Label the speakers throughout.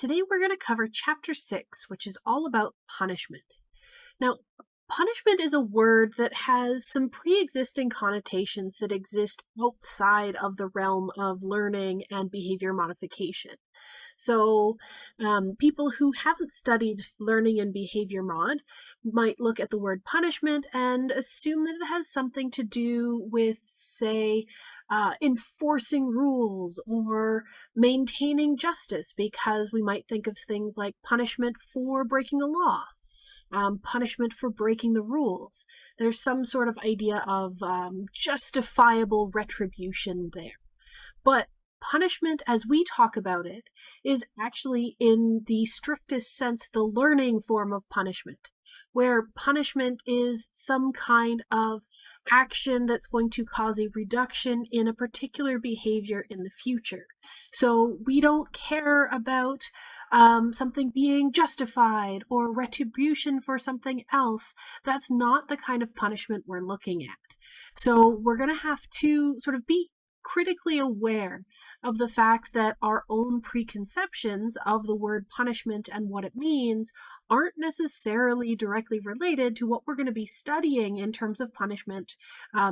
Speaker 1: Today we're going to cover Chapter 6, which is all about punishment. Now, punishment is a word that has some pre-existing connotations that exist outside of the realm of learning and behavior modification. So people who haven't studied learning and behavior mod might look at the word punishment and assume that it has something to do with, say, enforcing rules or maintaining justice, because we might think of things like punishment for breaking a law. Punishment for breaking the rules. There's some sort of idea of justifiable retribution there. But punishment, as we talk about it, is actually in the strictest sense the learning form of punishment, where punishment is some kind of action that's going to cause a reduction in a particular behavior in the future. So we don't care about something being justified or retribution for something else. That's not the kind of punishment we're looking at. So we're going to have to sort of be critically aware of the fact that our own preconceptions of the word punishment and what it means aren't necessarily directly related to what we're going to be studying in terms of punishment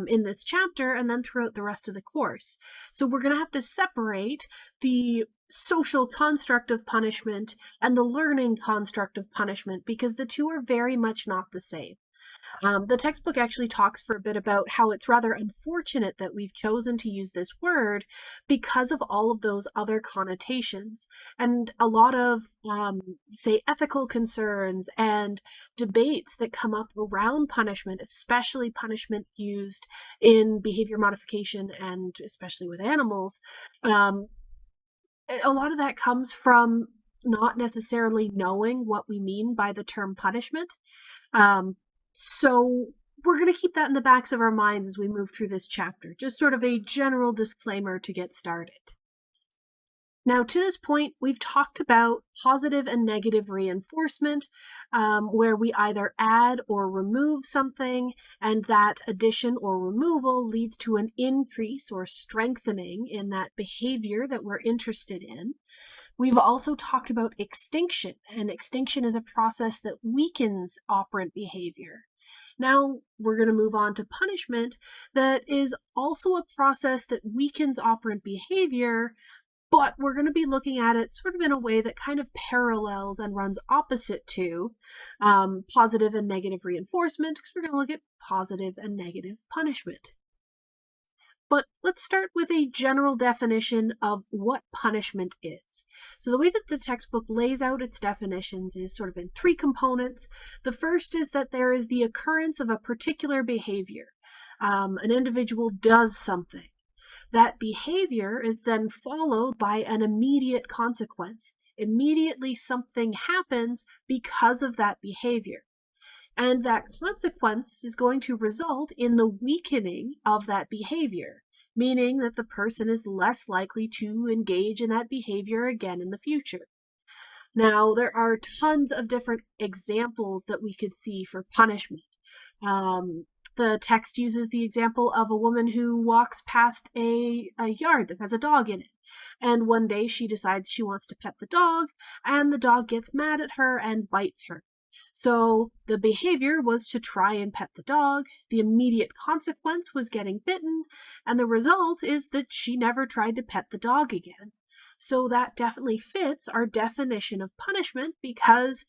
Speaker 1: in this chapter and then throughout the rest of the course. So we're going to have to separate the social construct of punishment and the learning construct of punishment, because the two are very much not the same. The textbook actually talks for a bit about how it's rather unfortunate that we've chosen to use this word because of all of those other connotations and a lot of, say, ethical concerns and debates that come up around punishment, especially punishment used in behavior modification and especially with animals. A lot of that comes from not necessarily knowing what we mean by the term punishment. So we're going to keep that in the backs of our minds as we move through this chapter, just sort of a general disclaimer to get started. Now, to this point, we've talked about positive and negative reinforcement, where we either add or remove something, and that addition or removal leads to an increase or strengthening in that behavior that we're interested in. We've also talked about extinction, and extinction is a process that weakens operant behavior. Now we're going to move on to punishment, that is also a process that weakens operant behavior, but we're going to be looking at it sort of in a way that kind of parallels and runs opposite to positive and negative reinforcement, because we're going to look at positive and negative punishment. But let's start with a general definition of what punishment is. So the way that the textbook lays out its definitions is sort of in three components. The first is that there is the occurrence of a particular behavior. An individual does something. That behavior is then followed by an immediate consequence. Immediately something happens because of that behavior. And that consequence is going to result in the weakening of that behavior, meaning that the person is less likely to engage in that behavior again in the future. Now, there are tons of different examples that we could see for punishment. The text uses the example of a woman who walks past a yard that has a dog in it. And one day she decides she wants to pet the dog, and the dog gets mad at her and bites her. So the behavior was to try and pet the dog. The immediate consequence was getting bitten, and the result is that she never tried to pet the dog again. So that definitely fits our definition of punishment, because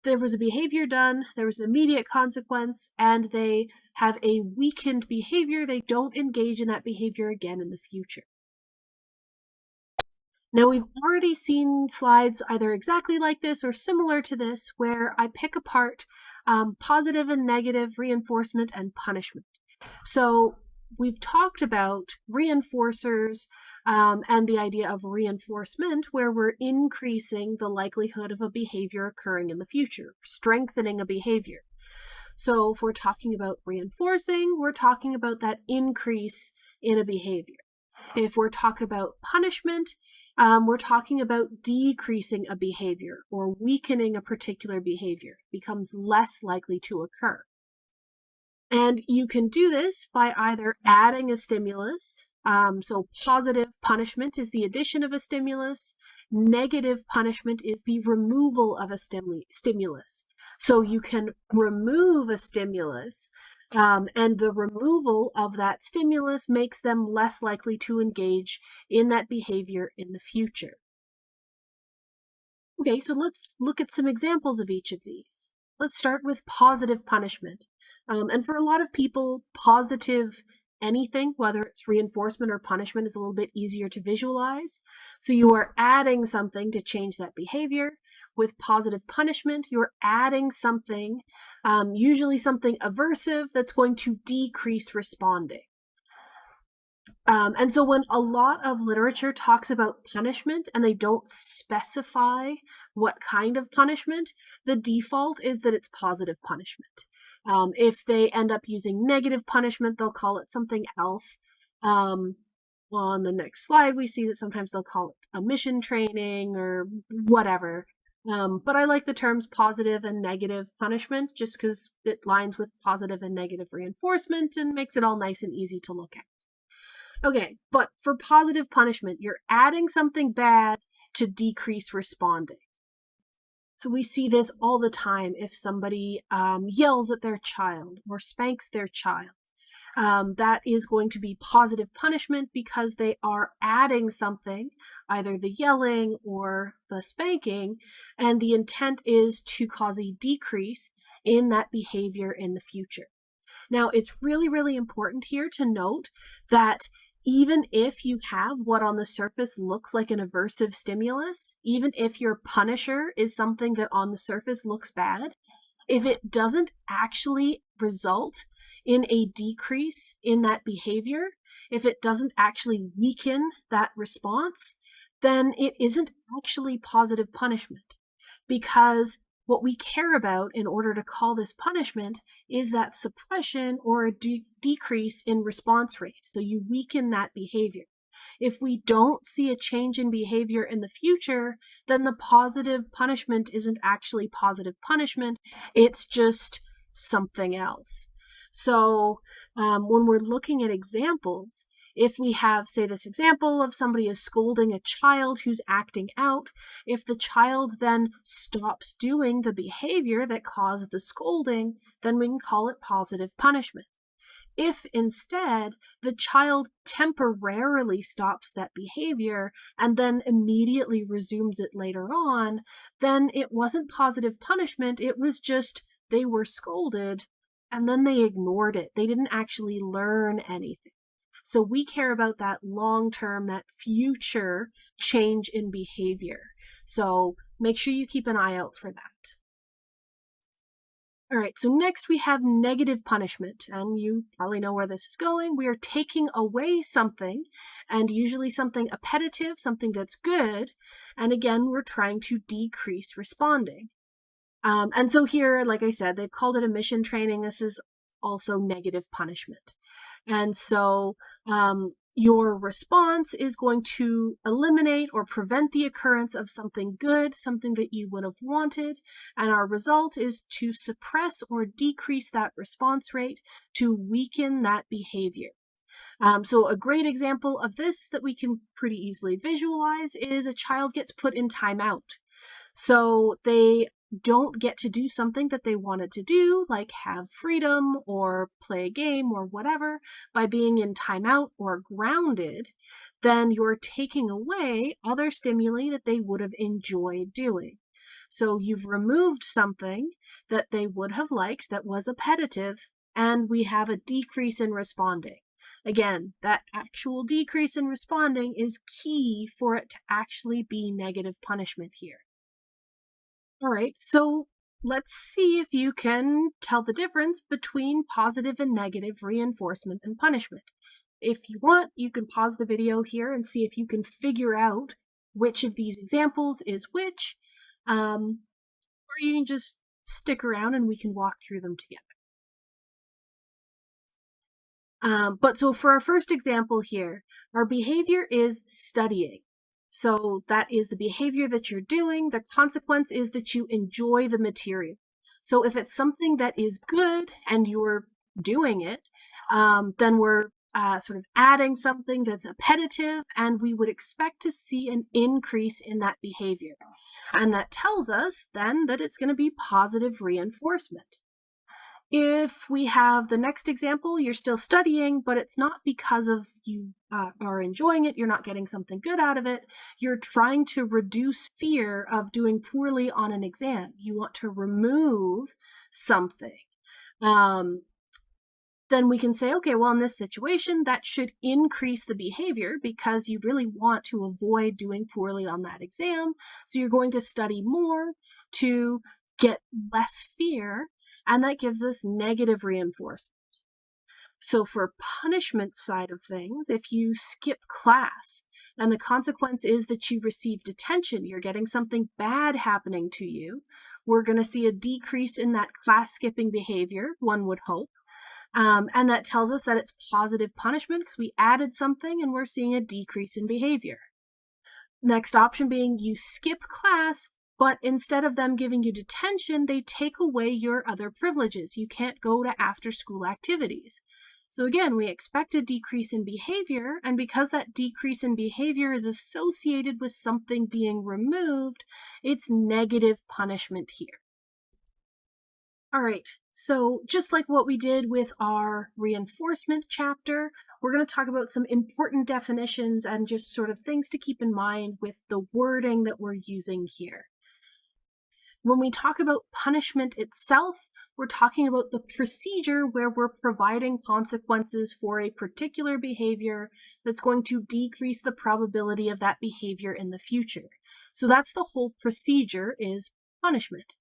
Speaker 1: there was a behavior done, there was an immediate consequence, and they have a weakened behavior. They don't engage in that behavior again in the future. Now, we've already seen slides either exactly like this or similar to this, where I pick apart positive and negative reinforcement and punishment. So we've talked about reinforcers and the idea of reinforcement, where we're increasing the likelihood of a behavior occurring in the future, strengthening a behavior. So if we're talking about reinforcing, we're talking about that increase in a behavior. If we're talking about punishment, we're talking about decreasing a behavior or weakening a particular behavior. It becomes less likely to occur. And you can do this by either adding a stimulus So positive punishment is the addition of a stimulus. Negative punishment is the removal of a stimulus. So you can remove a stimulus, and the removal of that stimulus makes them less likely to engage in that behavior in the future. Okay, so let's look at some examples of each of these. Let's start with positive punishment. And for a lot of people, positive anything, whether it's reinforcement or punishment, is a little bit easier to visualize. So you are adding something to change that behavior. With positive punishment, you're adding something, usually something aversive, that's going to decrease responding. And so when a lot of literature talks about punishment and they don't specify what kind of punishment, the default is that it's positive punishment. If they end up using negative punishment, they'll call it something else. On the next slide, we see that sometimes they'll call it omission training or whatever. But I like the terms positive and negative punishment just because it lines with positive and negative reinforcement and makes it all nice and easy to look at. Okay, but for positive punishment, you're adding something bad to decrease responding. So we see this all the time if somebody yells at their child or spanks their child. That is going to be positive punishment because they are adding something, either the yelling or the spanking, and the intent is to cause a decrease in that behavior in the future. Now, it's really, really important here to note that even if you have what on the surface looks like an aversive stimulus, even if your punisher is something that on the surface looks bad, if it doesn't actually result in a decrease in that behavior, if it doesn't actually weaken that response, then it isn't actually positive punishment. Because what we care about in order to call this punishment is that suppression or a decrease in response rate. So you weaken that behavior. If we don't see a change in behavior in the future, then the positive punishment isn't actually positive punishment. It's just something else. So when we're looking at examples, if we have, say, this example of somebody is scolding a child who's acting out, if the child then stops doing the behavior that caused the scolding, then we can call it positive punishment. If instead the child temporarily stops that behavior and then immediately resumes it later on, then it wasn't positive punishment, it was just they were scolded and then they ignored it. They didn't actually learn anything. So we care about that long-term, that future change in behavior. So make sure you keep an eye out for that. All right, so next we have negative punishment, and you probably know where this is going. We are taking away something, and usually something appetitive, something that's good, and again, we're trying to decrease responding. And so here, like I said, they've called it omission training. This is also negative punishment. And so your response is going to eliminate or prevent the occurrence of something good, something that you would have wanted, and our result is to suppress or decrease that response rate to weaken that behavior. So a great example of this that we can pretty easily visualize is a child gets put in timeout. So they don't get to do something that they wanted to do, like have freedom or play a game or whatever, by being in timeout or grounded, then you're taking away other stimuli that they would have enjoyed doing. So you've removed something that they would have liked that was appetitive, and we have a decrease in responding. Again, that actual decrease in responding is key for it to actually be negative punishment here. All right, so let's see if you can tell the difference between positive and negative reinforcement and punishment. If you want, you can pause the video here and see if you can figure out which of these examples is which, or you can just stick around and we can walk through them together. But so for our first example here, our behavior is studying. So that is the behavior that you're doing. The consequence is that you enjoy the material. So if it's something that is good and you're doing it, then we're sort of adding something that's appetitive, and we would expect to see an increase in that behavior. And that tells us then that it's going to be positive reinforcement. If we have the next example, you're still studying, but it's not because of you are enjoying it, you're not getting something good out of it, you're trying to reduce fear of doing poorly on an exam. You want to remove something. Then we can say, okay, well, in this situation, that should increase the behavior because you really want to avoid doing poorly on that exam. So you're going to study more to get less fear, and that gives us negative reinforcement. So for punishment side of things, if you skip class and the consequence is that you receive detention, you're getting something bad happening to you, we're going to see a decrease in that class skipping behavior, one would hope. And that tells us that it's positive punishment because we added something and we're seeing a decrease in behavior. Next option being you skip class, but instead of them giving you detention, they take away your other privileges. You can't go to after-school activities. So again, we expect a decrease in behavior, and because that decrease in behavior is associated with something being removed, it's negative punishment here. All right, so just like what we did with our reinforcement chapter, we're going to talk about some important definitions and just sort of things to keep in mind with the wording that we're using here. When we talk about punishment itself, we're talking about the procedure where we're providing consequences for a particular behavior that's going to decrease the probability of that behavior in the future. So that's the whole procedure, is punishment.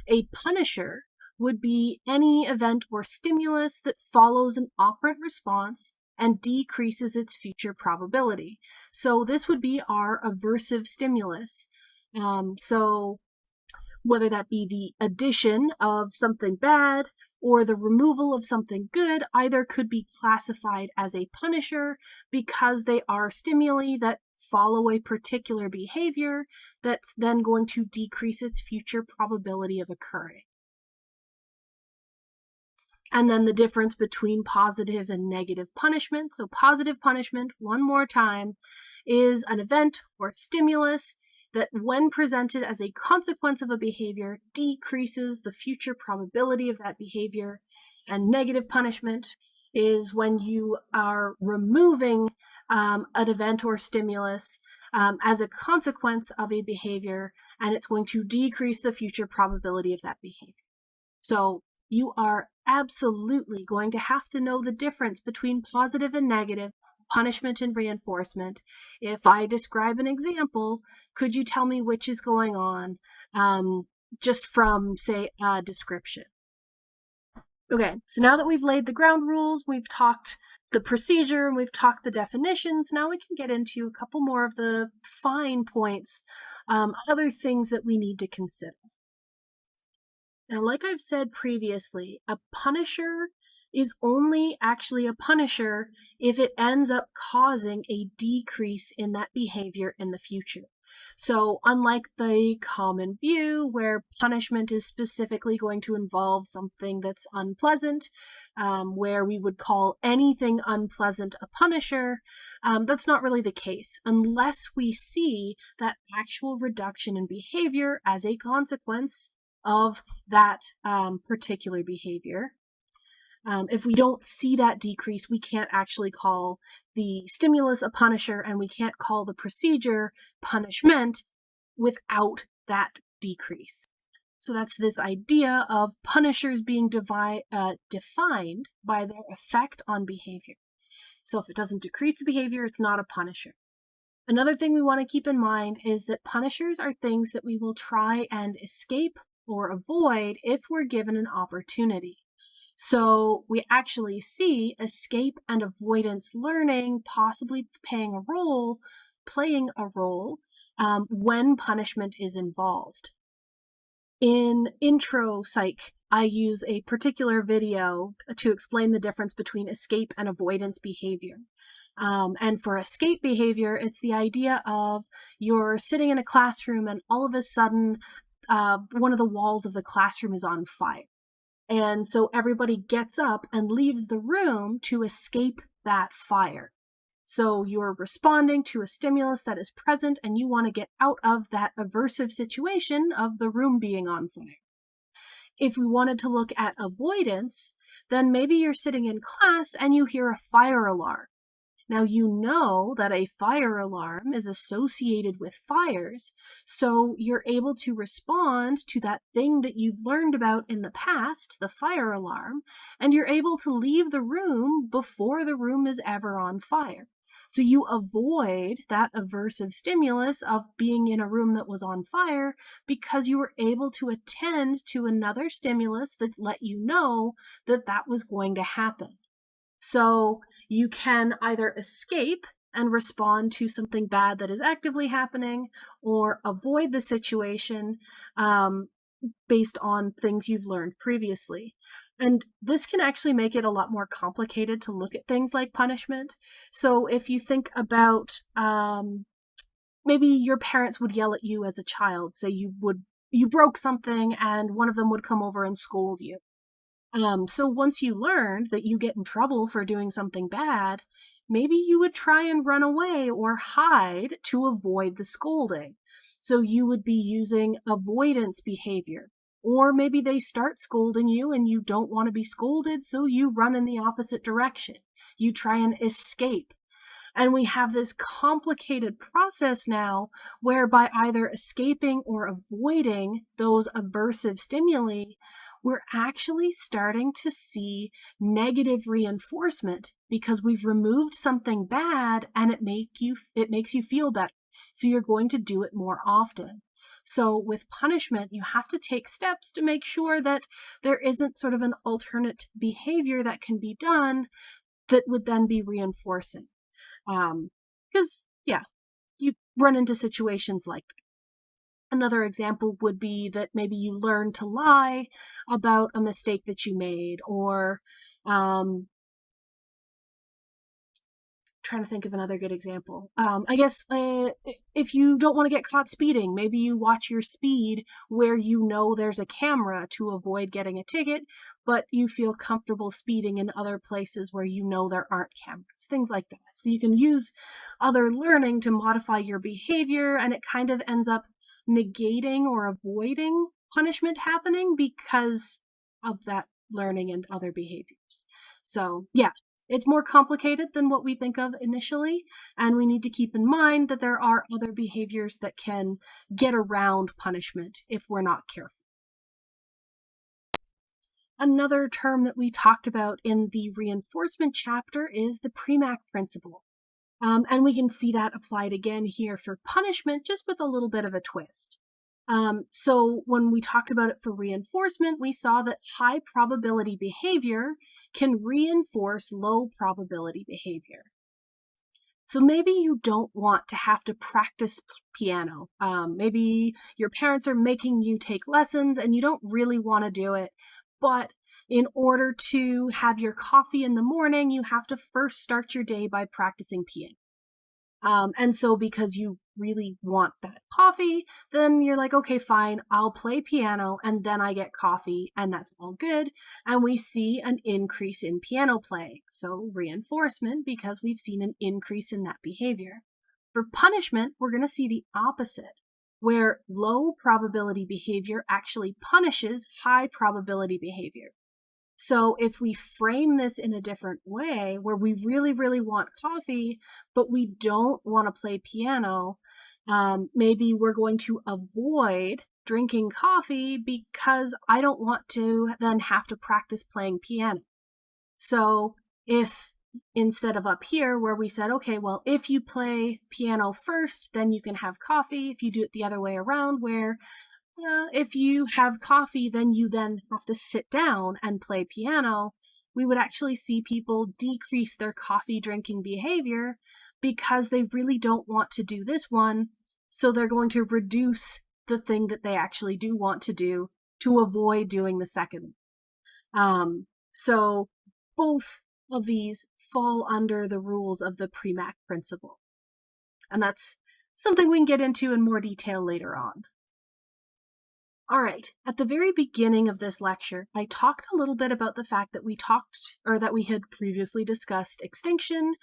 Speaker 1: A punisher would be any event or stimulus that follows an operant response and decreases its future probability. So this would be our aversive stimulus. So whether that be the addition of something bad or the removal of something good, either could be classified as a punisher because they are stimuli that follow a particular behavior that's then going to decrease its future probability of occurring. And then the difference between positive and negative punishment. So positive punishment, one more time, is an event or stimulus that when presented as a consequence of a behavior decreases the future probability of that behavior. And negative punishment is when you are removing an event or stimulus as a consequence of a behavior, and it's going to decrease the future probability of that behavior. So you are absolutely going to have to know the difference between positive and negative, punishment and reinforcement. If I describe an example, could you tell me which is going on just from, say, a description? Okay, so now that we've laid the ground rules, we've talked the procedure, and we've talked the definitions, now we can get into a couple more of the fine points, other things that we need to consider. Now, like I've said previously, a punisher is only actually a punisher if it ends up causing a decrease in that behavior in the future. So unlike the common view where punishment is specifically going to involve something that's unpleasant, where we would call anything unpleasant a punisher, that's not really the case unless we see that actual reduction in behavior as a consequence of that particular behavior. If we don't see that decrease, we can't actually call the stimulus a punisher, and we can't call the procedure punishment without that decrease. So that's this idea of punishers being defined by their effect on behavior. So if it doesn't decrease the behavior, it's not a punisher. Another thing we want to keep in mind is that punishers are things that we will try and escape or avoid if we're given an opportunity. So we actually see escape and avoidance learning possibly playing a role when punishment is involved. In intro psych, I use a particular video to explain the difference between escape and avoidance behavior. And for escape behavior, it's the idea of you're sitting in a classroom and all of a sudden one of the walls of the classroom is on fire. And so everybody gets up and leaves the room to escape that fire. So you're responding to a stimulus that is present and you want to get out of that aversive situation of the room being on fire. If we wanted to look at avoidance, then maybe you're sitting in class and you hear a fire alarm. Now, you know that a fire alarm is associated with fires, so you're able to respond to that thing that you've learned about in the past, the fire alarm, and you're able to leave the room before the room is ever on fire. So you avoid that aversive stimulus of being in a room that was on fire because you were able to attend to another stimulus that let you know that that was going to happen. So you can either escape and respond to something bad that is actively happening, or avoid the situation based on things you've learned previously. And this can actually make it a lot more complicated to look at things like punishment. So if you think about maybe your parents would yell at you as a child, say you broke something and one of them would come over and scold you. So once you learned that you get in trouble for doing something bad, maybe you would try and run away or hide to avoid the scolding. So you would be using avoidance behavior. Or maybe they start scolding you and you don't want to be scolded, so you run in the opposite direction. You try and escape. And we have this complicated process now where by either escaping or avoiding those aversive stimuli, we're actually starting to see negative reinforcement because we've removed something bad and it makes you feel better. So you're going to do it more often. So with punishment, you have to take steps to make sure that there isn't sort of an alternate behavior that can be done that would then be reinforcing. Because, you run into situations like that. Another example would be that maybe you learn to lie about a mistake that you made, or trying to think of another good example. I guess if you don't want to get caught speeding, maybe you watch your speed where you know there's a camera to avoid getting a ticket, but you feel comfortable speeding in other places where you know there aren't cameras, things like that. So you can use other learning to modify your behavior, and it kind of ends up negating or avoiding punishment happening because of that learning and other behaviors. So it's more complicated than what we think of initially, and we need to keep in mind that there are other behaviors that can get around punishment if we're not careful. Another term that we talked about in the reinforcement chapter is the Premack principle. And we can see that applied again here for punishment, just with a little bit of a twist. So when we talked about it for reinforcement, we saw that high probability behavior can reinforce low probability behavior. So maybe you don't want to have to practice piano. Maybe your parents are making you take lessons and you don't really want to do it, but in order to have your coffee in the morning, you have to first start your day by practicing piano. And so because you really want that coffee, then you're like, okay, fine, I'll play piano and then I get coffee and that's all good. And we see an increase in piano playing. So reinforcement because we've seen an increase in that behavior. For punishment, we're going to see the opposite, where low probability behavior actually punishes high probability behavior. So if we frame this in a different way, where we really, really want coffee, but we don't want to play piano, maybe we're going to avoid drinking coffee because I don't want to then have to practice playing piano. So if instead of up here where we said, okay, well, if you play piano first, then you can have coffee. If you do it the other way around, where if you have coffee, then you then have to sit down and play piano, we would actually see people decrease their coffee drinking behavior because they really don't want to do this one. So they're going to reduce the thing that they actually do want to do to avoid doing the second one. So both of these fall under the rules of the Premack principle. And that's something we can get into in more detail later on. All right, at the very beginning of this lecture, I talked a little bit about the fact that we had previously discussed extinction,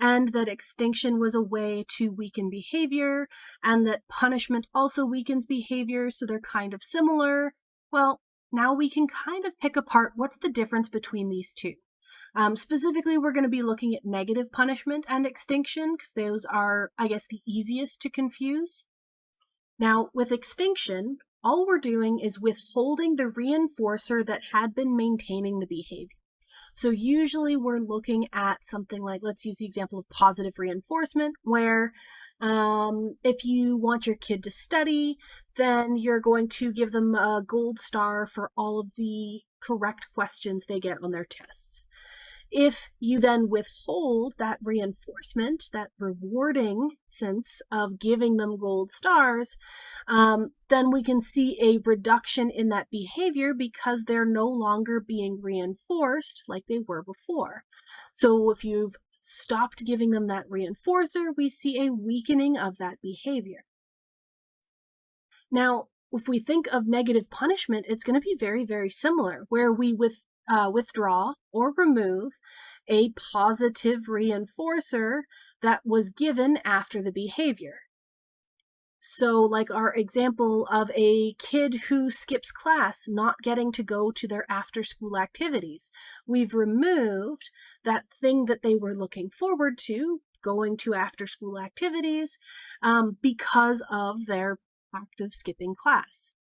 Speaker 1: and that extinction was a way to weaken behavior, and that punishment also weakens behavior, so they're kind of similar. Well, now we can kind of pick apart what's the difference between these two. Specifically, we're going to be looking at negative punishment and extinction, because those are, I guess, the easiest to confuse. Now, with extinction, all we're doing is withholding the reinforcer that had been maintaining the behavior. So usually we're looking at something like, let's use the example of positive reinforcement, where if you want your kid to study, then you're going to give them a gold star for all of the correct questions they get on their tests. If you then withhold that reinforcement, that rewarding sense of giving them gold stars, then we can see a reduction in that behavior because they're no longer being reinforced like they were before. So if you've stopped giving them that reinforcer, we see a weakening of that behavior. Now, if we think of negative punishment, it's going to be very, very similar, where we withdraw or remove a positive reinforcer that was given after the behavior. So like our example of a kid who skips class not getting to go to their after-school activities. We've removed that thing that they were looking forward to, going to after-school activities, because of their act of skipping class.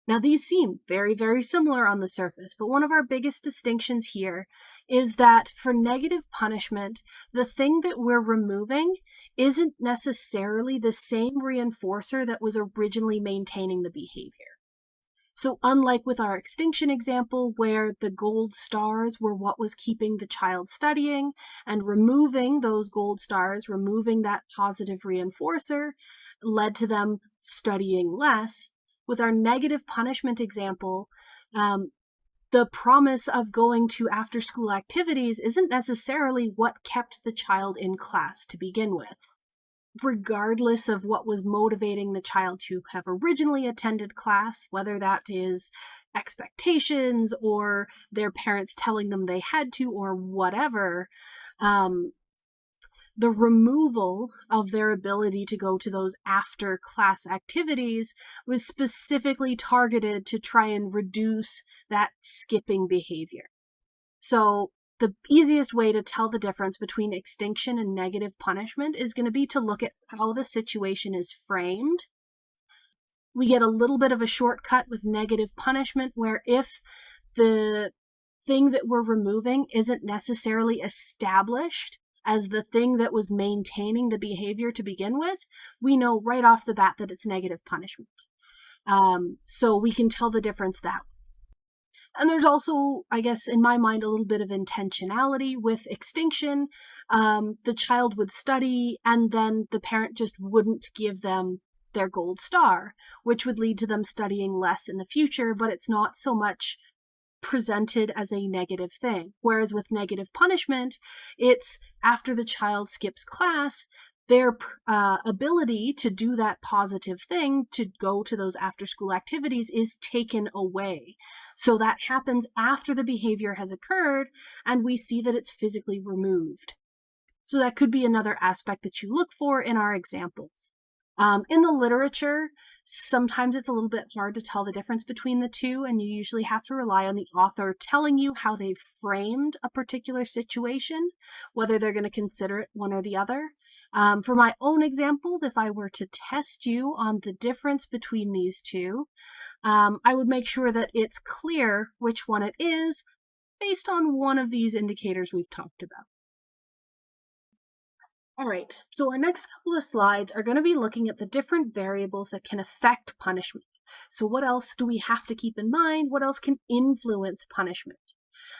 Speaker 1: Now, these seem very, very similar on the surface, but one of our biggest distinctions here is that for negative punishment, the thing that we're removing isn't necessarily the same reinforcer that was originally maintaining the behavior. So unlike with our extinction example, where the gold stars were what was keeping the child studying, and removing those gold stars, removing that positive reinforcer, led to them studying less, with our negative punishment example, the promise of going to after-school activities isn't necessarily what kept the child in class to begin with. Regardless of what was motivating the child to have originally attended class, whether that is expectations or their parents telling them they had to or whatever, the removal of their ability to go to those after-class activities was specifically targeted to try and reduce that skipping behavior. So the easiest way to tell the difference between extinction and negative punishment is going to be to look at how the situation is framed. We get a little bit of a shortcut with negative punishment, where if the thing that we're removing isn't necessarily established as the thing that was maintaining the behavior to begin with, we know right off the bat that it's negative punishment. So we can tell the difference that way. And there's also, I guess, in my mind, a little bit of intentionality with extinction. The child would study, and then the parent just wouldn't give them their gold star, which would lead to them studying less in the future, but it's not so much presented as a negative thing. Whereas with negative punishment, it's after the child skips class, their ability to do that positive thing, to go to those after-school activities, is taken away. So that happens after the behavior has occurred, and we see that it's physically removed. So that could be another aspect that you look for in our examples. In the literature, sometimes it's a little bit hard to tell the difference between the two, and you usually have to rely on the author telling you how they've framed a particular situation, whether they're going to consider it one or the other. For my own examples, if I were to test you on the difference between these two, I would make sure that it's clear which one it is based on one of these indicators we've talked about. All right, so our next couple of slides are going to be looking at the different variables that can affect punishment. So what else do we have to keep in mind? What else can influence punishment?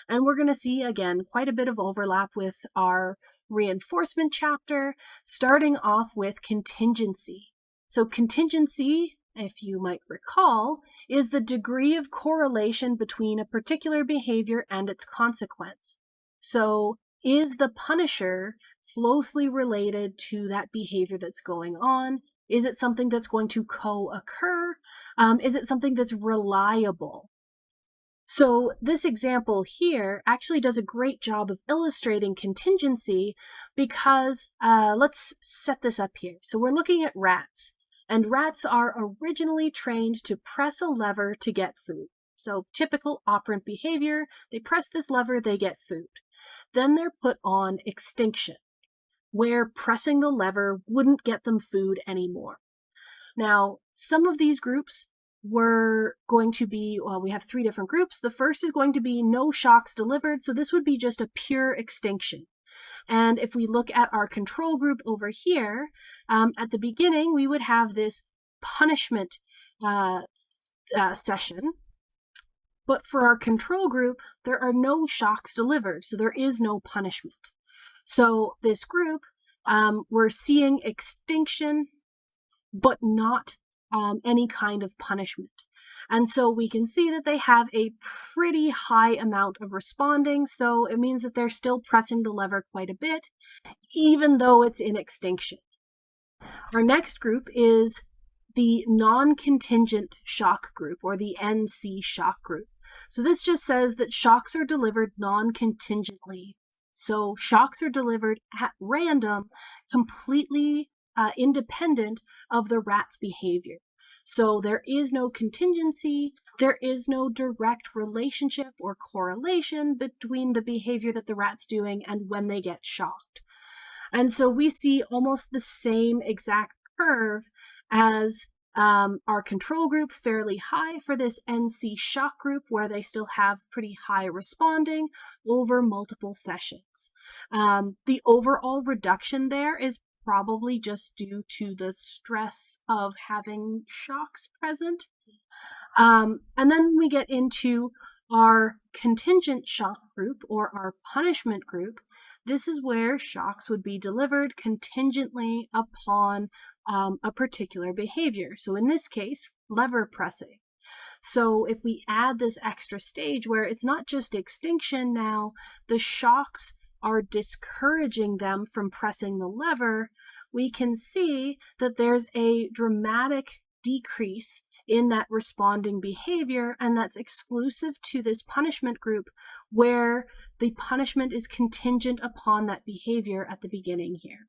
Speaker 1: And we're going to see, again, quite a bit of overlap with our reinforcement chapter, starting off with contingency. So contingency, if you might recall, is the degree of correlation between a particular behavior and its consequence. So is the punisher closely related to that behavior that's going on? Is it something that's going to co-occur? Is it something that's reliable? So this example here actually does a great job of illustrating contingency because let's set this up here. So we're looking at rats, and rats are originally trained to press a lever to get food. So typical operant behavior, they press this lever, they get food. Then they're put on extinction, where pressing the lever wouldn't get them food anymore. Now, some of these groups were going to be, well, we have 3 different groups. The first is going to be no shocks delivered, so this would be just a pure extinction. And if we look at our control group over here, at the beginning, we would have this punishment session. But for our control group, there are no shocks delivered, so there is no punishment. So this group, we're seeing extinction, but not any kind of punishment. And so we can see that they have a pretty high amount of responding, so it means that they're still pressing the lever quite a bit, even though it's in extinction. Our next group is the non-contingent shock group, or the NC shock group. So this just says that shocks are delivered non-contingently. So shocks are delivered at random, completely independent of the rat's behavior. So there is no contingency, there is no direct relationship or correlation between the behavior that the rat's doing and when they get shocked. And so we see almost the same exact curve as our control group, fairly high for this NC shock group, where they still have pretty high responding over multiple sessions. The overall reduction there is probably just due to the stress of having shocks present. And then we get into our contingent shock group, or our punishment group. This is where shocks would be delivered contingently upon a particular behavior. So in this case, lever pressing. So if we add this extra stage where it's not just extinction now, the shocks are discouraging them from pressing the lever, we can see that there's a dramatic decrease in that responding behavior, and that's exclusive to this punishment group, where the punishment is contingent upon that behavior at the beginning here.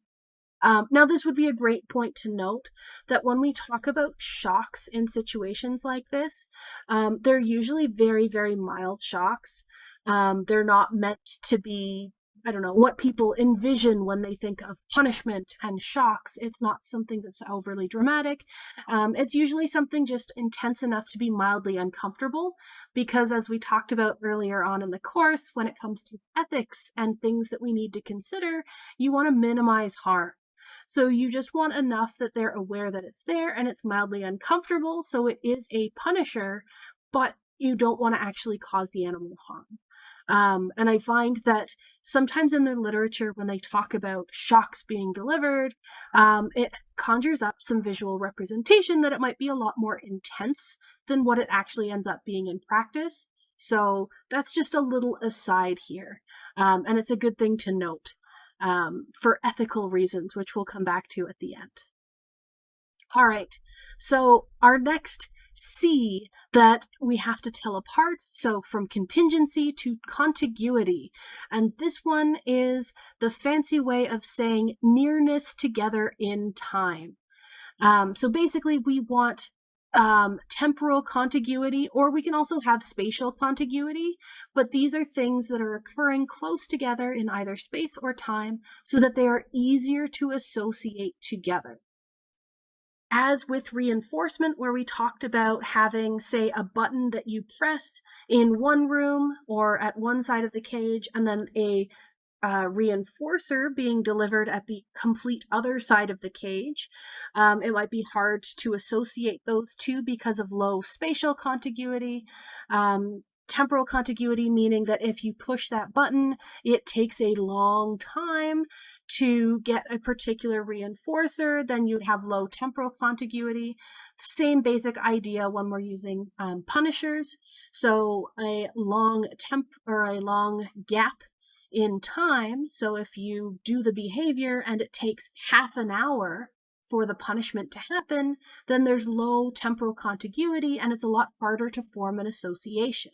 Speaker 1: Now, this would be a great point to note that when we talk about shocks in situations like this, they're usually very, very mild shocks. They're not meant to be, I don't know, what people envision when they think of punishment and shocks. It's not something that's overly dramatic. It's usually something just intense enough to be mildly uncomfortable, because as we talked about earlier on in the course, when it comes to ethics and things that we need to consider, you want to minimize harm. So you just want enough that they're aware that it's there and it's mildly uncomfortable, so it is a punisher, but you don't want to actually cause the animal harm. And I find that sometimes in the literature, when they talk about shocks being delivered, it conjures up some visual representation that it might be a lot more intense than what it actually ends up being in practice. So that's just a little aside here. And it's a good thing to note for ethical reasons, which we'll come back to at the end. All right, so our next C that we have to tell apart, so from contingency to contiguity, and this one is the fancy way of saying nearness together in time. So basically we want temporal contiguity, or we can also have spatial contiguity, but these are things that are occurring close together in either space or time so that they are easier to associate together. As with reinforcement, where we talked about having, say, a button that you press in one room or at one side of the cage, and then a reinforcer being delivered at the complete other side of the cage, it might be hard to associate those two because of low spatial contiguity. Temporal contiguity, meaning that if you push that button, it takes a long time to get a particular reinforcer, then you'd have low temporal contiguity. Same basic idea when we're using punishers. So a long gap in time. So if you do the behavior and it takes half an hour for the punishment to happen, then there's low temporal contiguity and it's a lot harder to form an association.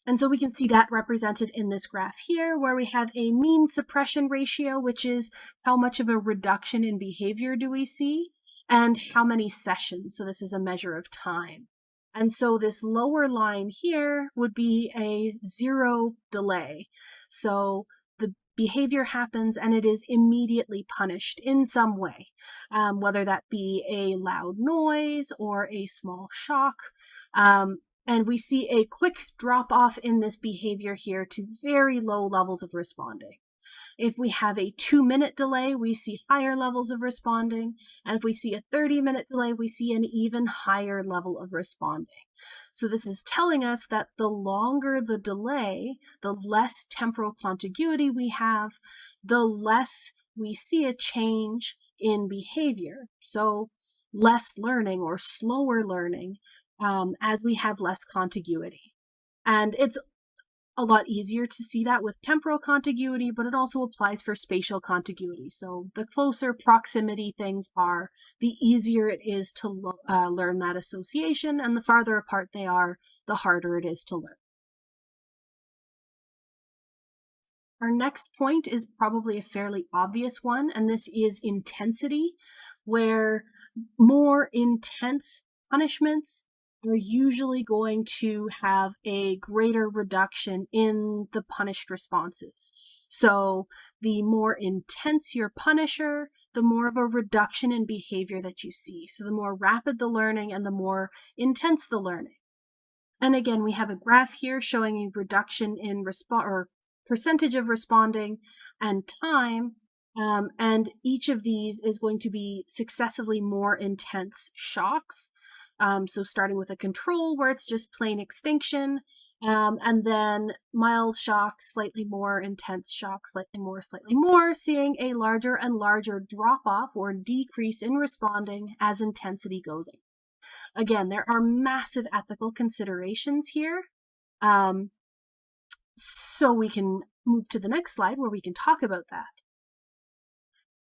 Speaker 1: And so we can see that represented in this graph here, where we have a mean suppression ratio, which is how much of a reduction in behavior do we see, and how many sessions. So this is a measure of time. And so this lower line here would be a 0 delay. So the behavior happens and it is immediately punished in some way, whether that be a loud noise or a small shock. And we see a quick drop off in this behavior here to very low levels of responding. If we have a 2-minute delay, we see higher levels of responding. And if we see a 30-minute delay, we see an even higher level of responding. So this is telling us that the longer the delay, the less temporal contiguity we have, the less we see a change in behavior. So less learning or slower learning as we have less contiguity. And it's a lot easier to see that with temporal contiguity, but it also applies for spatial contiguity. So the closer proximity things are, the easier it is to learn that association, and the farther apart they are, the harder it is to learn. Our next point is probably a fairly obvious one, and this is intensity, where more intense punishments are usually going to have a greater reduction in the punished responses. So the more intense your punisher, the more of a reduction in behavior that you see. So the more rapid the learning and the more intense the learning. And again, we have a graph here showing a reduction in percentage of responding and time. And each of these is going to be successively more intense shocks. So starting with a control where it's just plain extinction, and then mild shock, slightly more intense shock, slightly more, seeing a larger and larger drop off or decrease in responding as intensity goes up. Again, there are massive ethical considerations here. So we can move to the next slide where we can talk about that.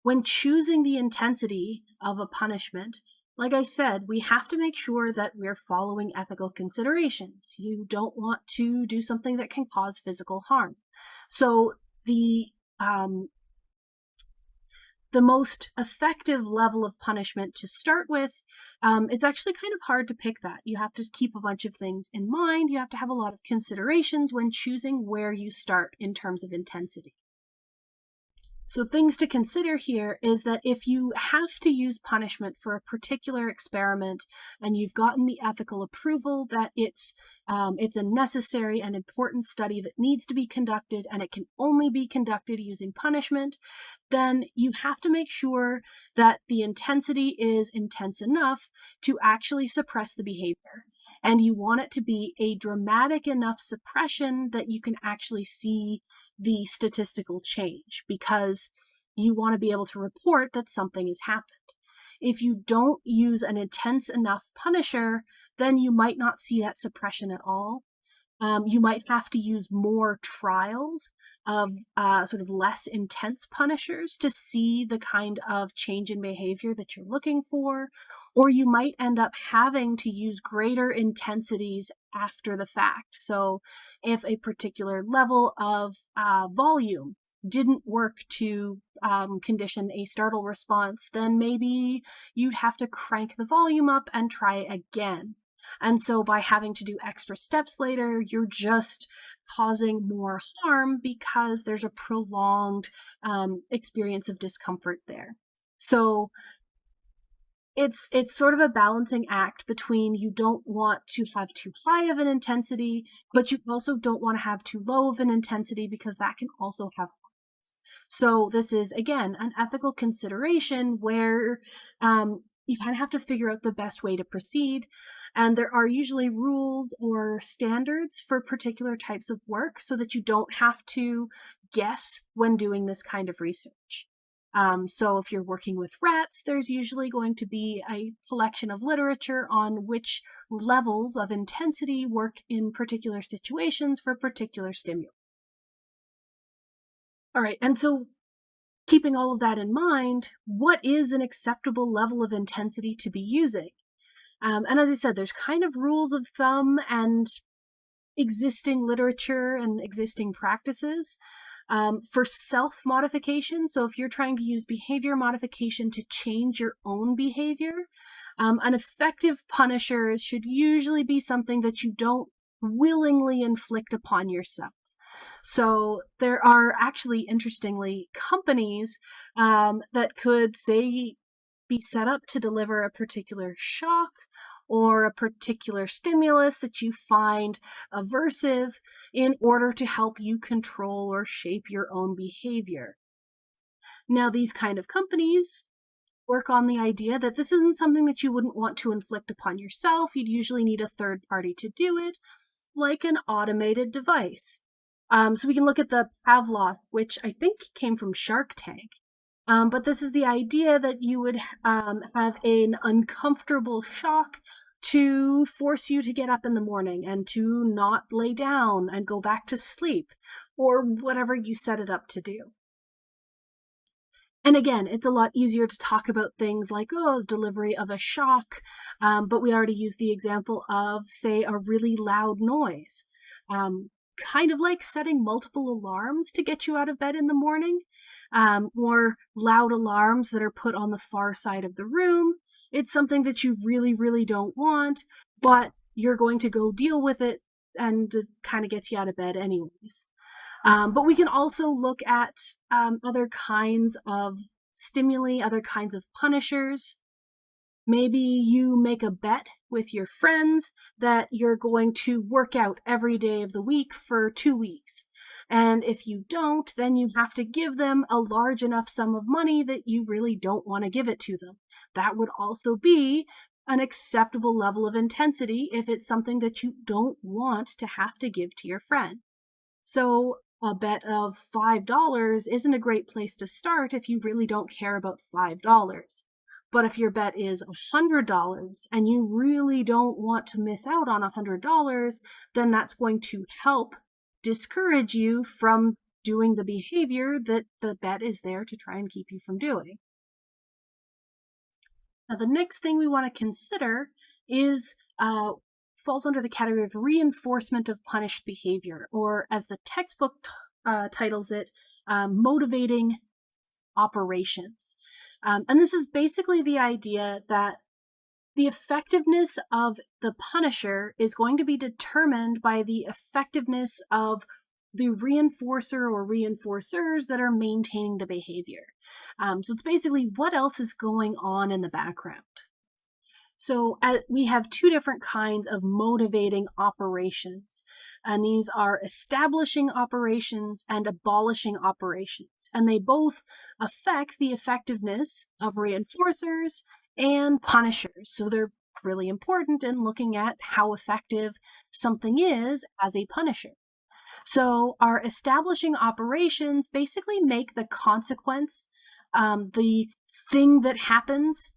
Speaker 1: When choosing the intensity of a punishment, like I said, we have to make sure that we're following ethical considerations. You don't want to do something that can cause physical harm. So the most effective level of punishment to start with, it's actually kind of hard to pick that. You have to keep a bunch of things in mind. You have to have a lot of considerations when choosing where you start in terms of intensity. So things to consider here is that if you have to use punishment for a particular experiment and you've gotten the ethical approval that it's a necessary and important study that needs to be conducted and it can only be conducted using punishment, then you have to make sure that the intensity is intense enough to actually suppress the behavior. And you want it to be a dramatic enough suppression that you can actually see the statistical change, because you want to be able to report that something has happened. If you don't use an intense enough punisher, then you might not see that suppression at all. You might have to use more trials of sort of less intense punishers to see the kind of change in behavior that you're looking for, or you might end up having to use greater intensities after the fact. So if a particular level of volume didn't work to condition a startle response, then maybe you'd have to crank the volume up and try again. And so by having to do extra steps later, you're just causing more harm because there's a prolonged experience of discomfort there. So it's sort of a balancing act between you don't want to have too high of an intensity, but you also don't want to have too low of an intensity because that can also have harms. So this is, again, an ethical consideration where you kind of have to figure out the best way to proceed. And there are usually rules or standards for particular types of work so that you don't have to guess when doing this kind of research. So if you're working with rats, there's usually going to be a collection of literature on which levels of intensity work in particular situations for particular stimuli. All right, and so keeping all of that in mind, what is an acceptable level of intensity to be using? And as I said, there's kind of rules of thumb and existing literature and existing practices. For self-modification, so if you're trying to use behavior modification to change your own behavior, an effective punisher should usually be something that you don't willingly inflict upon yourself. So there are actually, interestingly, companies that could, say, be set up to deliver a particular shock or a particular stimulus that you find aversive in order to help you control or shape your own behavior. Now, these kind of companies work on the idea that this isn't something that you wouldn't want to inflict upon yourself. You'd usually need a third party to do it, like an automated device. So we can look at the Pavlov, which I think came from Shark Tank. But this is the idea that you would have an uncomfortable shock to force you to get up in the morning and to not lay down and go back to sleep, or whatever you set it up to do. And again, it's a lot easier to talk about things like, delivery of a shock, but we already used the example of, say, a really loud noise. Kind of like setting multiple alarms to get you out of bed in the morning, or loud alarms that are put on the far side of the room. It's something that you really, really don't want, but you're going to go deal with it, and it kind of gets you out of bed anyways. But we can also look at other kinds of stimuli, other kinds of punishers. Maybe you make a bet with your friends that you're going to work out every day of the week for 2 weeks. And if you don't, then you have to give them a large enough sum of money that you really don't want to give it to them. That would also be an acceptable level of intensity if it's something that you don't want to have to give to your friend. So a bet of $5 isn't a great place to start if you really don't care about $5. But if your bet is $100 and you really don't want to miss out on $100, then that's going to help discourage you from doing the behavior that the bet is there to try and keep you from doing. Now, the next thing we want to consider is falls under the category of reinforcement of punished behavior, or as the textbook titles it, motivating operations. And this is basically the idea that the effectiveness of the punisher is going to be determined by the effectiveness of the reinforcer or reinforcers that are maintaining the behavior. So it's basically what else is going on in the background. So we have two different kinds of motivating operations, and these are establishing operations and abolishing operations, and they both affect the effectiveness of reinforcers and punishers. So they're really important in looking at how effective something is as a punisher. So our establishing operations basically make the consequence, the thing that happens,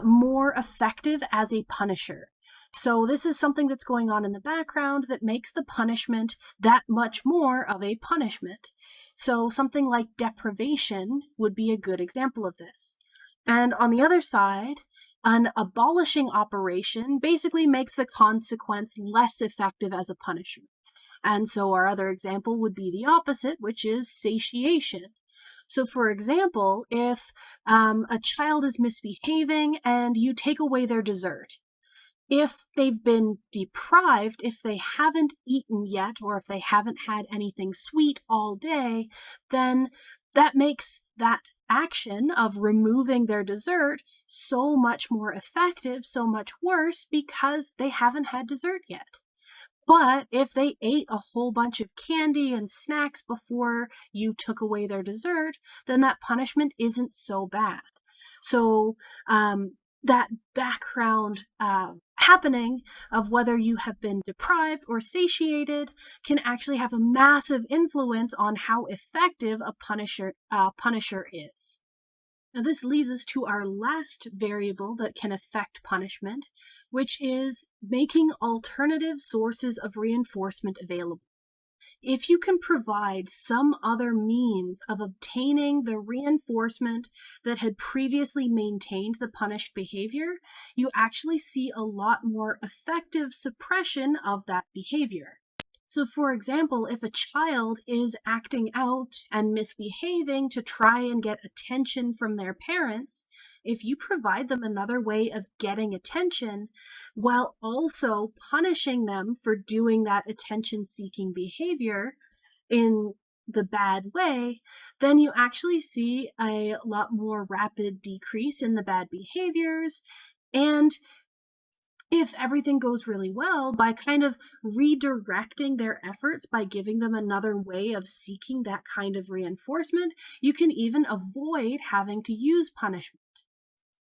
Speaker 1: more effective as a punisher. So this is something that's going on in the background that makes the punishment that much more of a punishment. So something like deprivation would be a good example of this. And on the other side, an abolishing operation basically makes the consequence less effective as a punisher. And so our other example would be the opposite, which is satiation. So for example, if a child is misbehaving and you take away their dessert, if they've been deprived, if they haven't eaten yet, or if they haven't had anything sweet all day, then that makes that action of removing their dessert so much more effective, so much worse, because they haven't had dessert yet. But if they ate a whole bunch of candy and snacks before you took away their dessert, then that punishment isn't so bad. So that background happening of whether you have been deprived or satiated can actually have a massive influence on how effective a punisher is. Now, this leads us to our last variable that can affect punishment, which is making alternative sources of reinforcement available. if you can provide some other means of obtaining the reinforcement that had previously maintained the punished behavior, you actually see a lot more effective suppression of that behavior. So, for example, if a child is acting out and misbehaving to try and get attention from their parents, if you provide them another way of getting attention while also punishing them for doing that attention-seeking behavior in the bad way, then you actually see a lot more rapid decrease in the bad behaviors. And if everything goes really well, by kind of redirecting their efforts by giving them another way of seeking that kind of reinforcement, you can even avoid having to use punishment.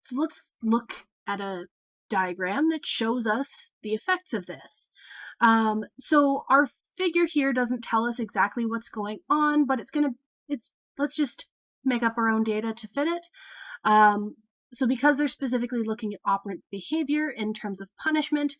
Speaker 1: So let's look at a diagram that shows us the effects of this. So our figure here doesn't tell us exactly what's going on, but let's just make up our own data to fit it. So because they're specifically looking at operant behavior in terms of punishment,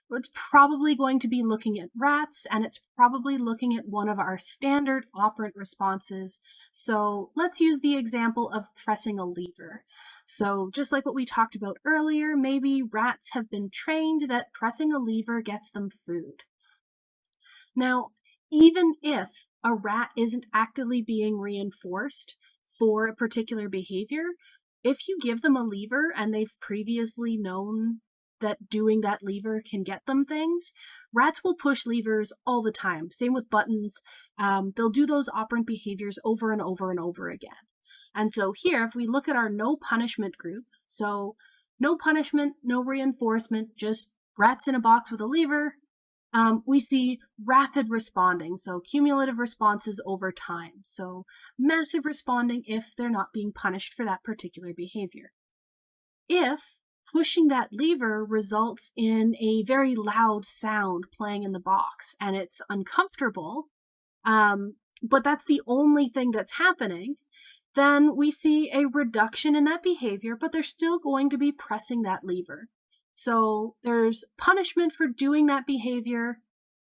Speaker 1: it's probably going to be looking at rats, and it's probably looking at one of our standard operant responses. So let's use the example of pressing a lever. So just like what we talked about earlier, maybe rats have been trained that pressing a lever gets them food. Now, even if a rat isn't actively being reinforced for a particular behavior, if you give them a lever and they've previously known that doing that lever can get them things, rats will push levers all the time. Same with buttons. They'll do those operant behaviors over and over and over again. And so here, if we look at our no punishment group, so no punishment, no reinforcement, just rats in a box with a lever, we see rapid responding, so cumulative responses over time. So massive responding if they're not being punished for that particular behavior. If pushing that lever results in a very loud sound playing in the box and it's uncomfortable, but that's the only thing that's happening, then we see a reduction in that behavior, but they're still going to be pressing that lever. So there's punishment for doing that behavior,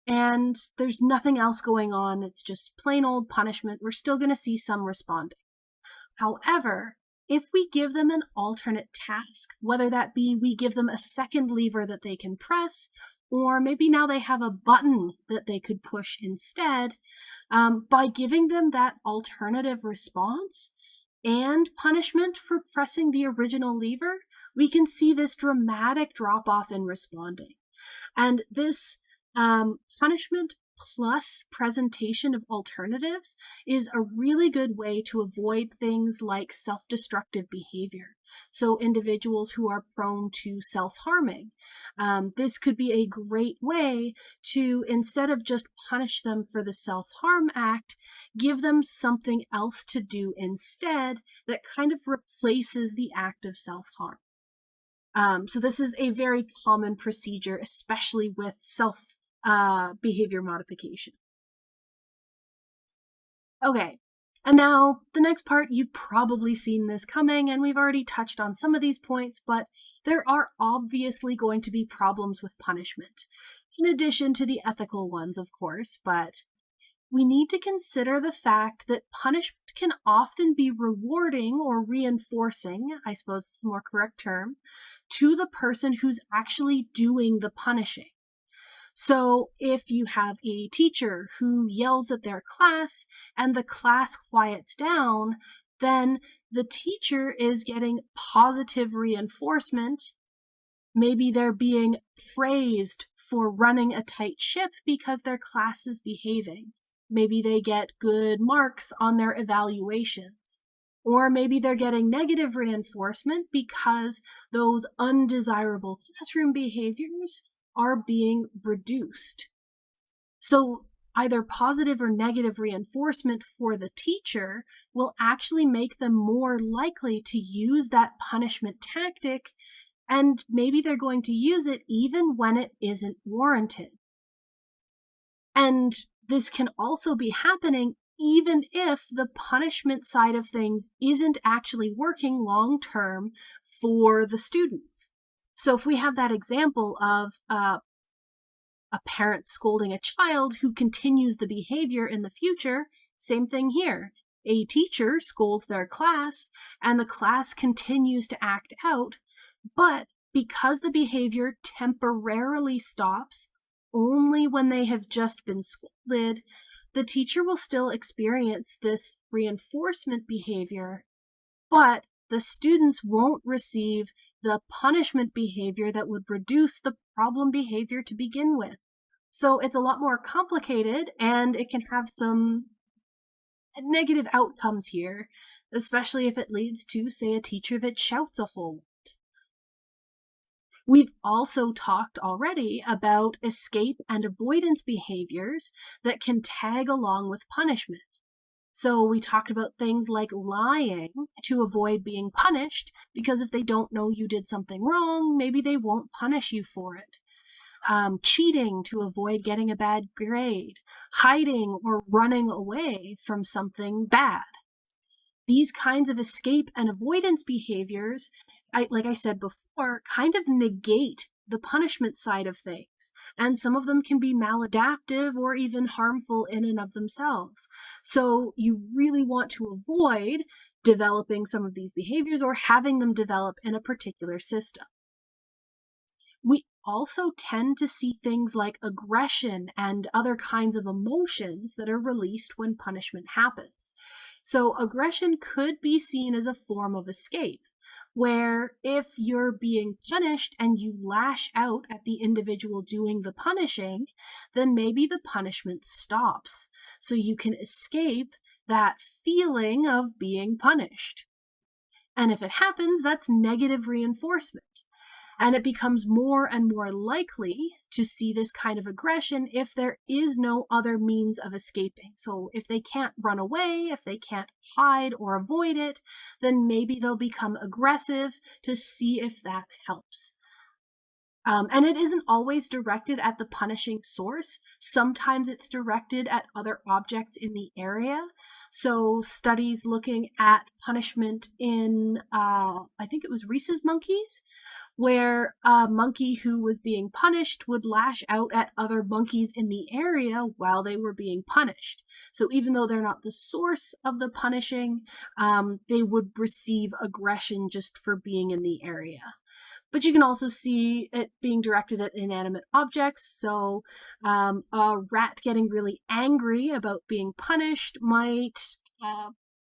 Speaker 1: and there's nothing else going on. It's just plain old punishment. We're still going to see some responding. However, if we give them an alternate task, whether that be we give them a second lever that they can press, or maybe now they have a button that they could push instead, by giving them that alternative response and punishment for pressing the original lever, we can see this dramatic drop-off in responding. And this punishment plus presentation of alternatives is a really good way to avoid things like self-destructive behavior. So individuals who are prone to self-harming. This could be a great way to, instead of just punish them for the self-harm act, give them something else to do instead that kind of replaces the act of self-harm. So this is a very common procedure, especially with behavior modification. Okay, and now the next part, you've probably seen this coming, and we've already touched on some of these points, but there are obviously going to be problems with punishment, in addition to the ethical ones, of course, but we need to consider the fact that punishment can often be rewarding or reinforcing, I suppose is the more correct term, to the person who's actually doing the punishing. So if you have a teacher who yells at their class and the class quiets down, then the teacher is getting positive reinforcement. Maybe they're being praised for running a tight ship because their class is behaving. Maybe they get good marks on their evaluations. Or maybe they're getting negative reinforcement because those undesirable classroom behaviors are being reduced. So either positive or negative reinforcement for the teacher will actually make them more likely to use that punishment tactic, and maybe they're going to use it even when it isn't warranted. And this can also be happening even if the punishment side of things isn't actually working long term for the students. So if we have that example of a parent scolding a child who continues the behavior in the future, same thing here. A teacher scolds their class and the class continues to act out, but because the behavior temporarily stops only when they have just been scolded, the teacher will still experience this reinforcement behavior, but the students won't receive the punishment behavior that would reduce the problem behavior to begin with. So it's a lot more complicated and it can have some negative outcomes here, especially if it leads to, say, a teacher that shouts a whole lot. We've also talked already about escape and avoidance behaviors that can tag along with punishment. So we talked about things like lying to avoid being punished, because if they don't know you did something wrong, maybe they won't punish you for it. Cheating to avoid getting a bad grade, hiding or running away from something bad. These kinds of escape and avoidance behaviors, like I said before, kind of negate the punishment side of things, and some of them can be maladaptive or even harmful in and of themselves. So you really want to avoid developing some of these behaviors or having them develop in a particular system. We also tend to see things like aggression and other kinds of emotions that are released when punishment happens. So aggression could be seen as a form of escape, where if you're being punished and you lash out at the individual doing the punishing, then maybe the punishment stops, so you can escape that feeling of being punished. And if it happens, that's negative reinforcement. And it becomes more and more likely to see this kind of aggression if there is no other means of escaping. So if they can't run away, if they can't hide or avoid it, then maybe they'll become aggressive to see if that helps. And it isn't always directed at the punishing source. Sometimes it's directed at other objects in the area. So studies looking at punishment in, I think it was rhesus monkeys, where a monkey who was being punished would lash out at other monkeys in the area while they were being punished. So even though they're not the source of the punishing, they would receive aggression just for being in the area. But you can also see it being directed at inanimate objects. So a rat getting really angry about being punished might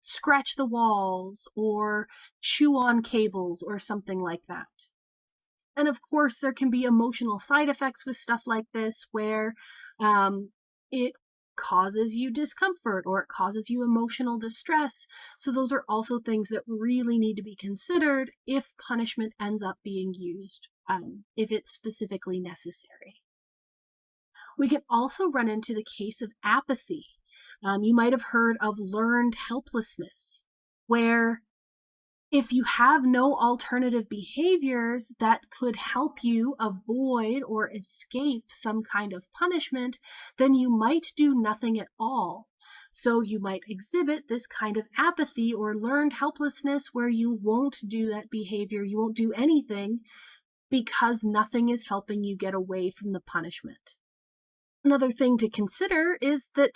Speaker 1: scratch the walls or chew on cables or something like that. And of course, there can be emotional side effects with stuff like this where it causes you discomfort or it causes you emotional distress. So those are also things that really need to be considered if punishment ends up being used, if it's specifically necessary. We can also run into the case of apathy. You might have heard of learned helplessness, where if you have no alternative behaviors that could help you avoid or escape some kind of punishment, then you might do nothing at all. So you might exhibit this kind of apathy or learned helplessness where you won't do that behavior, you won't do anything because nothing is helping you get away from the punishment. Another thing to consider is that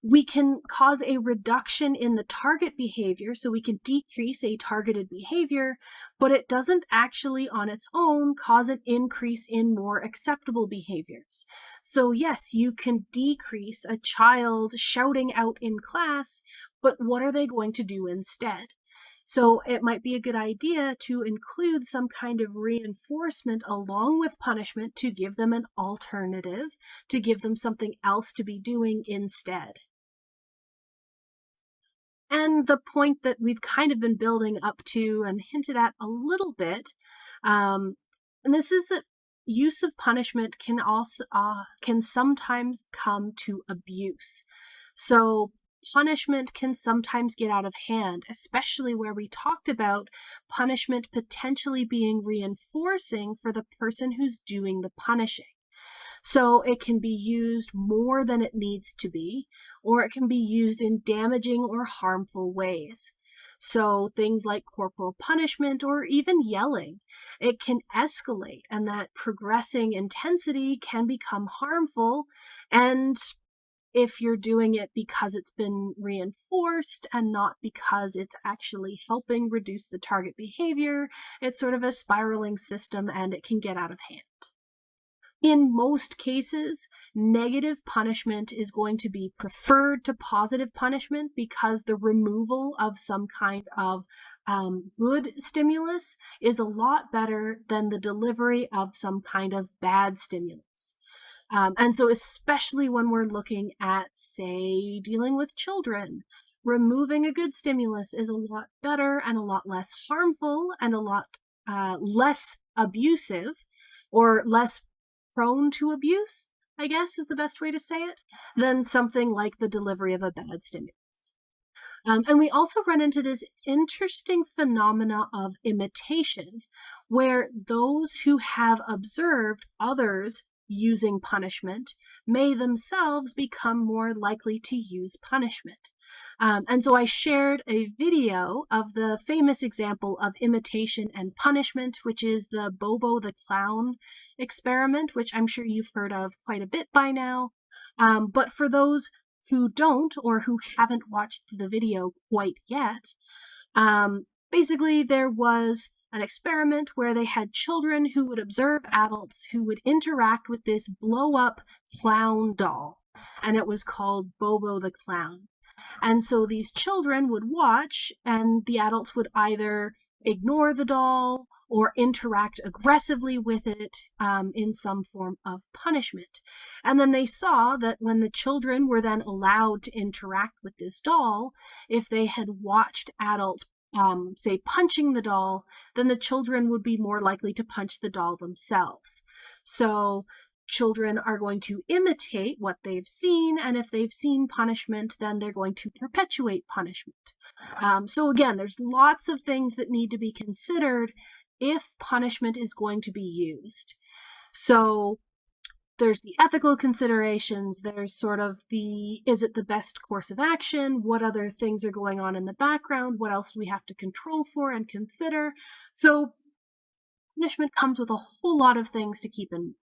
Speaker 1: we can cause a reduction in the target behavior, so we can decrease a targeted behavior, but it doesn't actually on its own cause an increase in more acceptable behaviors. So yes, you can decrease a child shouting out in class, but what are they going to do instead? So it might be a good idea to include some kind of reinforcement along with punishment to give them an alternative, to give them something else to be doing instead. And the point that we've kind of been building up to and hinted at a little bit, and this is that use of punishment can also can sometimes come to abuse. So punishment can sometimes get out of hand, especially where we talked about punishment potentially being reinforcing for the person who's doing the punishing. So it can be used more than it needs to be, or it can be used in damaging or harmful ways. So things like corporal punishment or even yelling, it can escalate, and that progressing intensity can become harmful. And if you're doing it because it's been reinforced and not because it's actually helping reduce the target behavior, it's sort of a spiraling system and it can get out of hand. In most cases, negative punishment is going to be preferred to positive punishment because the removal of some kind of good stimulus is a lot better than the delivery of some kind of bad stimulus. And so especially when we're looking at, say, dealing with children, removing a good stimulus is a lot better and a lot less harmful and a lot less abusive, or less prone to abuse, I guess is the best way to say it, than something like the delivery of a bad stimulus. And we also run into this interesting phenomena of imitation, where those who have observed others using punishment may themselves become more likely to use punishment. And so I shared a video of the famous example of imitation and punishment, which is the Bobo the Clown experiment, which I'm sure you've heard of quite a bit by now. But for those who don't or who haven't watched the video quite yet, basically there was an experiment where they had children who would observe adults who would interact with this blow-up clown doll, and it was called Bobo the Clown. And so these children would watch, and the adults would either ignore the doll or interact aggressively with it in some form of punishment. And then they saw that when the children were then allowed to interact with this doll, if they had watched adults say punching the doll, then the children would be more likely to punch the doll themselves. So children are going to imitate what they've seen, and if they've seen punishment, then they're going to perpetuate punishment. So again, there's lots of things that need to be considered if punishment is going to be used. So there's the ethical considerations, there's sort of is it the best course of action? What other things are going on in the background? What else do we have to control for and consider? So punishment comes with a whole lot of things to keep in mind.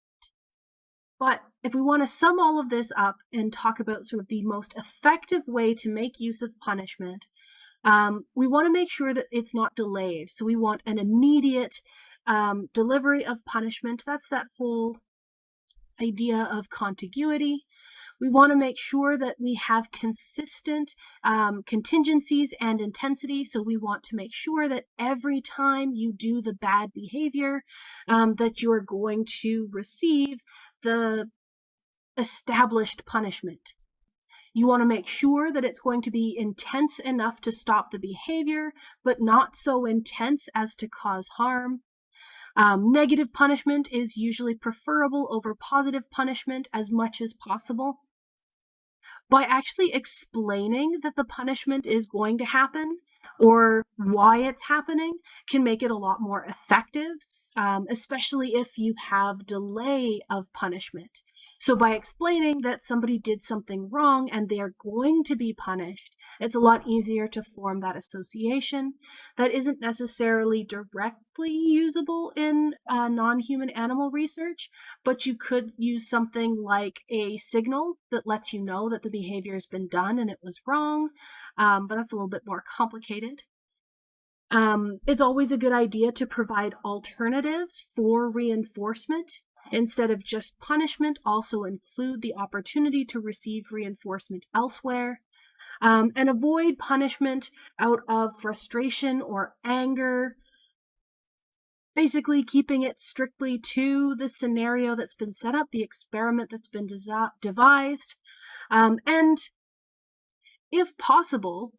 Speaker 1: But if we want to sum all of this up and talk about sort of the most effective way to make use of punishment, we want to make sure that it's not delayed. So we want an immediate delivery of punishment. That's that whole idea of contiguity. We want to make sure that we have consistent contingencies and intensity. So we want to make sure that every time you do the bad behavior, that you're going to receive the established punishment. You want to make sure that it's going to be intense enough to stop the behavior, but not so intense as to cause harm. Negative punishment is usually preferable over positive punishment as much as possible. By actually explaining that the punishment is going to happen or why it's happening can make it a lot more effective, especially if you have delay of punishment. So by explaining that somebody did something wrong and they're going to be punished, it's a lot easier to form that association. That isn't necessarily directly usable in non-human animal research, but you could use something like a signal that lets you know that the behavior has been done and it was wrong, but that's a little bit more complicated. It's always a good idea to provide alternatives for reinforcement. Instead of just punishment, also include the opportunity to receive reinforcement elsewhere, and avoid punishment out of frustration or anger, basically keeping it strictly to the scenario that's been set up, the experiment that's been devised, and if possible,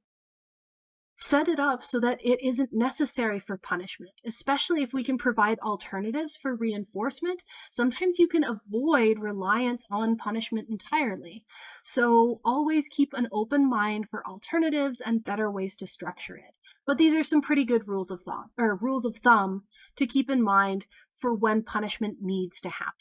Speaker 1: set it up so that it isn't necessary for punishment, especially if we can provide alternatives for reinforcement. Sometimes you can avoid reliance on punishment entirely. So always keep an open mind for alternatives and better ways to structure it. But these are some pretty good rules of thumb to keep in mind for when punishment needs to happen.